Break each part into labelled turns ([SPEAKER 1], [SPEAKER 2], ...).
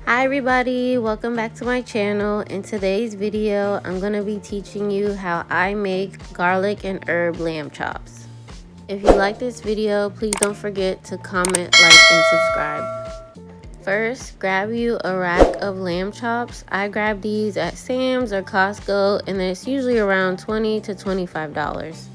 [SPEAKER 1] Hi everybody, welcome back to my channel. In today's video, I'm going to be teaching you how I make garlic and herb lamb chops. If you like this video, please don't forget to comment, like, and subscribe. First, grab you a rack of lamb chops. I grab these at Sam's or Costco, and it's usually around $20 to $25.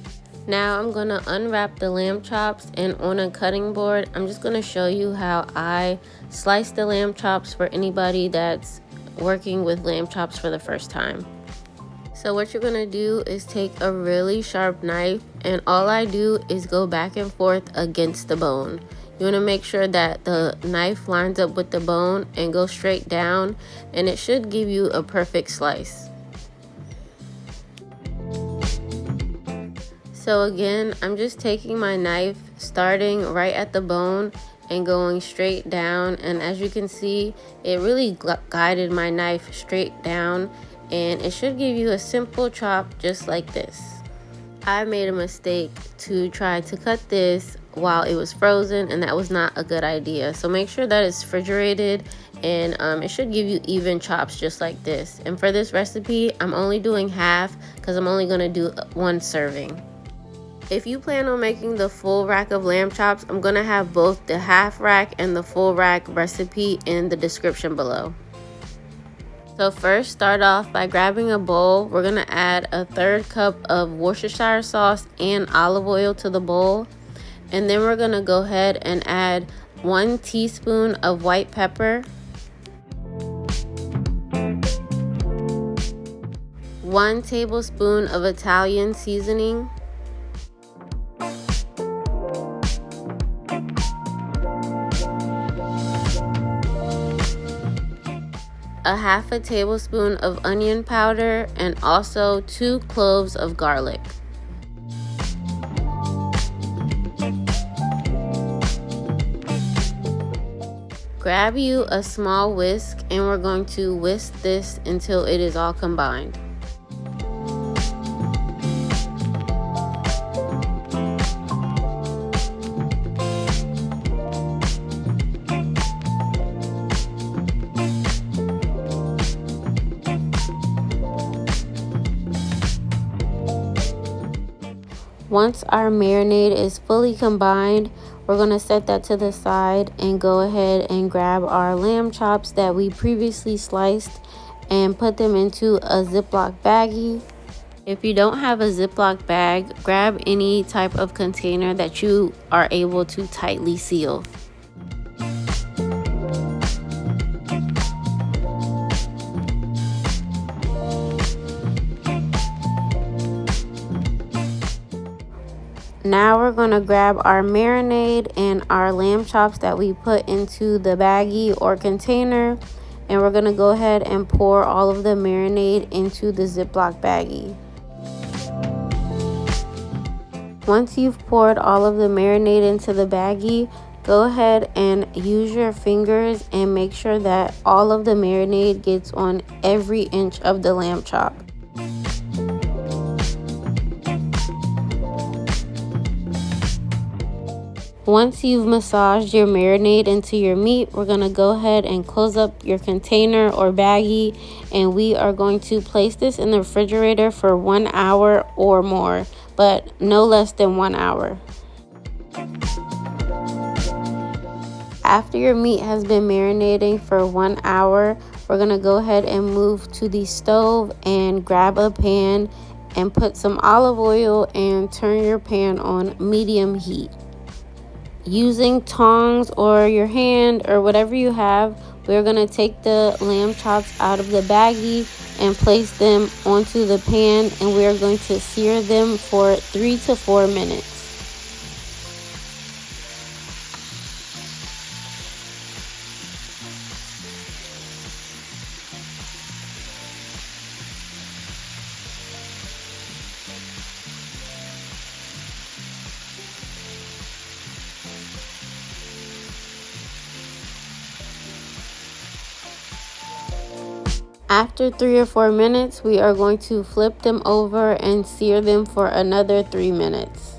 [SPEAKER 1] Now I'm going to unwrap the lamb chops, and on a cutting board, I'm just going to show you how I slice the lamb chops for anybody that's working with lamb chops for the first time. So what you're going to do is take a really sharp knife, and all I do is go back and forth against the bone. You want to make sure that the knife lines up with the bone and go straight down, and it should give you a perfect slice. So again, I'm just taking my knife, starting right at the bone and going straight down, and as you can see, it really guided my knife straight down, and it should give you a simple chop just like this. I made a mistake to try to cut this while it was frozen, and that was not a good idea. So make sure that it's refrigerated, and it should give you even chops just like this. And for this recipe, I'm only doing half because I'm only going to do one serving. If you plan on making the full rack of lamb chops, I'm going to have both the half rack and the full rack recipe in the description below. So first, start off by grabbing a bowl. We're going to add a 1/3 cup of Worcestershire sauce and olive oil to the bowl. And then we're going to go ahead and add 1 teaspoon of white pepper, 1 tablespoon of Italian seasoning, 1/2 tablespoon of onion powder, and also 2 cloves of garlic. Grab you a small whisk, and we're going to whisk this until it is all combined. Once our marinade is fully combined, we're going to set that to the side and go ahead and grab our lamb chops that we previously sliced and put them into a Ziploc baggie. If you don't have a Ziploc bag, grab any type of container that you are able to tightly seal. Now we're going to grab our marinade and our lamb chops that we put into the baggie or container, and we're going to go ahead and pour all of the marinade into the Ziploc baggie. Once you've poured all of the marinade into the baggie, go ahead and use your fingers and make sure that all of the marinade gets on every inch of the lamb chop. Once you've massaged your marinade into your meat, we're going to go ahead and close up your container or baggie, and we are going to place this in the refrigerator for 1 hour or more, but no less than 1 hour. After your meat has been marinating for 1 hour, we're going to go ahead and move to the stove and grab a pan and put some olive oil and turn your pan on medium heat. Using tongs or your hand or whatever you have, we're going to take the lamb chops out of the baggie and place them onto the pan, and we're going to sear them for 3 to 4 minutes. After 3 or 4 minutes, we are going to flip them over and sear them for another 3 minutes.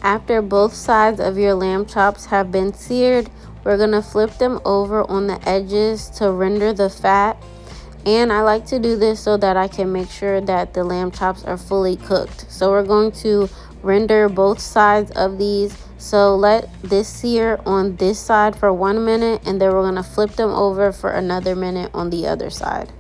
[SPEAKER 1] After both sides of your lamb chops have been seared, we're going to flip them over on the edges to render the fat. And I like to do this so that I can make sure that the lamb chops are fully cooked. So we're going to render both sides of these. So let this sear on this side for 1 minute, and then we're going to flip them over for another minute on the other side.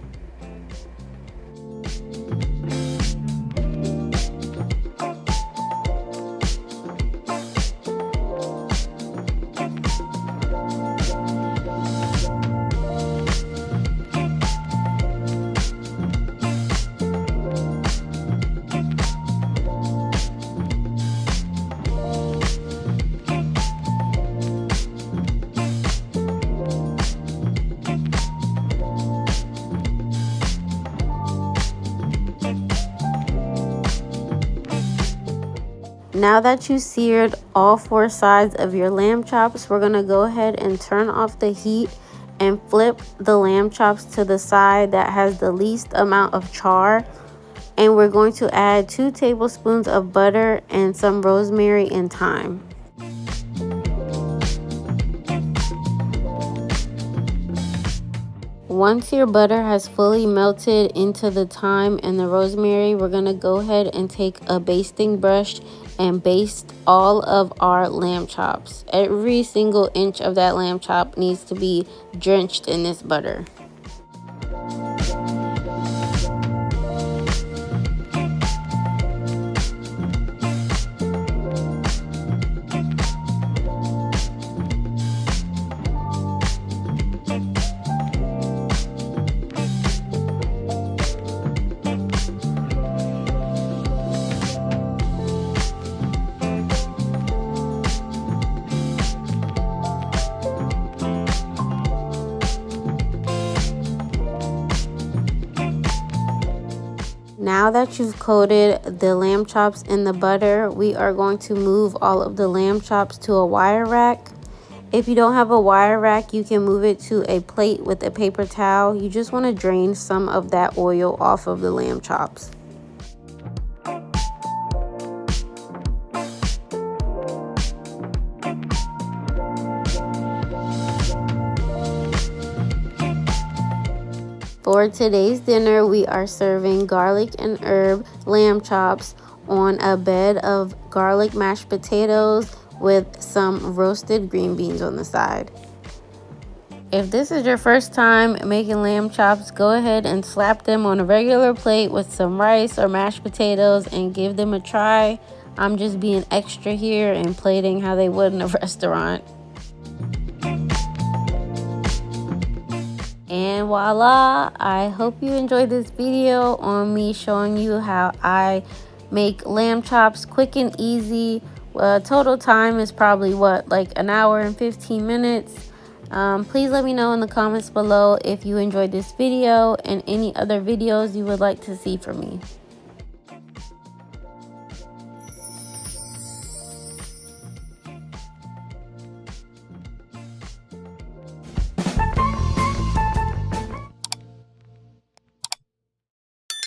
[SPEAKER 1] Now that you seared all 4 sides of your lamb chops, we're going to go ahead and turn off the heat and flip the lamb chops to the side that has the least amount of char. And we're going to add 2 tablespoons of butter and some rosemary and thyme. Once your butter has fully melted into the thyme and the rosemary, we're going to go ahead and take a basting brush and baste all of our lamb chops. Every single inch of that lamb chop needs to be drenched in this butter. Now that you've coated the lamb chops in the butter, we are going to move all of the lamb chops to a wire rack. If you don't have a wire rack, you can move it to a plate with a paper towel. You just want to drain some of that oil off of the lamb chops. For today's dinner, we are serving garlic and herb lamb chops on a bed of garlic mashed potatoes with some roasted green beans on the side. If this is your first time making lamb chops, go ahead and slap them on a regular plate with some rice or mashed potatoes and give them a try. I'm just being extra here and plating how they would in a restaurant. And voila, I hope you enjoyed this video on me showing you how I make lamb chops quick and easy. Total time is probably like an hour and 15 minutes. Please let me know in the comments below if you enjoyed this video and any other videos you would like to see from me.